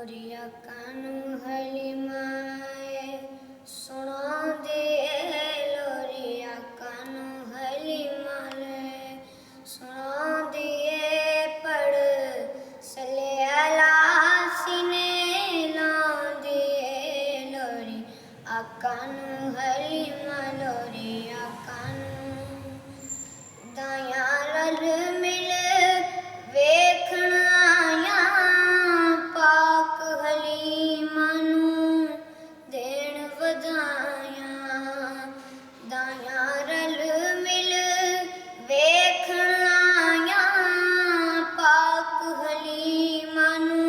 लोरिया कानू हलीमाए सुनांदे लोरिया कानू हलीमाले सुनांदे पढ़ सले अला सीने लांदे लोरी आकानू हलीमा लोरिया कानू दाया रल मिल वेखण आया पाक हलीमा नू देण वधाया दाया रल मिल वेखण आया पाक हलीमा नू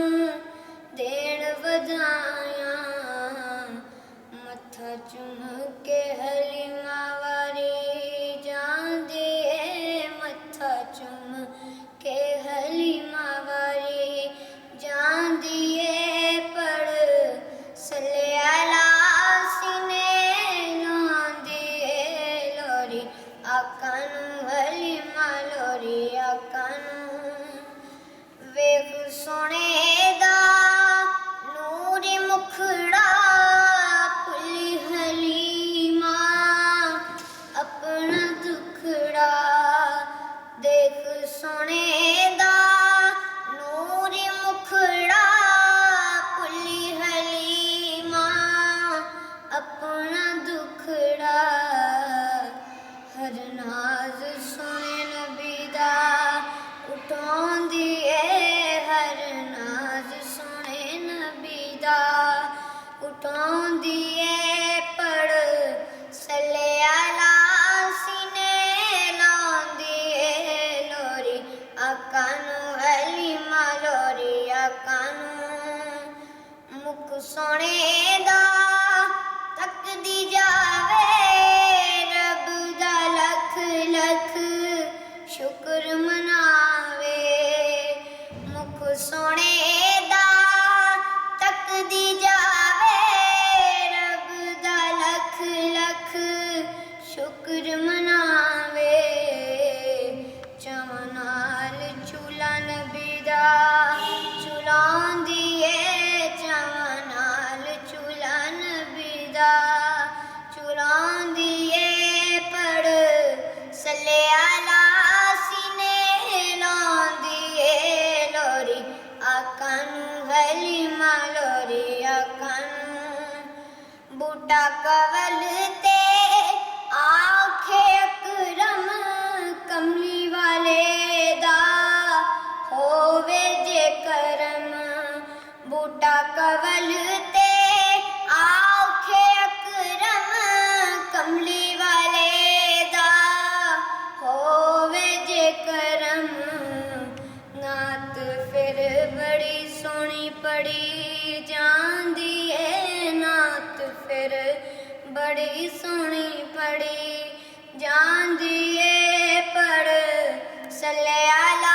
देण वधाया मथा चुम के हलीमा वारी जांदे मथा चुम के हलीमा वारी जांदी पढ़ सले अला सीने लांदी लोरी आकानू हलीमा लोरी आकानू वेख सोने दा नूरी मुखड़ा भुली हलीमा अपना दुखड़ा देख सोने दा नूरी मुखड़ा भुली हलीमा अपना दुखड़ा हर नाज सोने नबी दा उठांदी हर नाज सोने नबी दा उठांदी पढ़ सले अला सीने लांदी लोरी आकानू हलीमा लोरी आकानू मुख सोने दा तकदी जावे रब दा लख लख शुक्र मनावे मुख सोने दा तकदी जावे रब दा लख लख शुक्र मनावे चवां नाल चूला नबी दा चुलांदी चवां नाल चूला नबी दा चुलांदी पढ़ सले अला सीने लांदी लोरी आकानू हलीमा लोरी आकानू बूटा कवल ते आखे अकरम कमली वाले दा होवे जे करम बूटा कवल ते आखे अकरम कमली वाले दा होवे जे करम नात फिर बड़ी सोहनी पढ़ी जांदी नात फिर बड़ी सोहनी पढ़ी जांदी पढ़ सले अला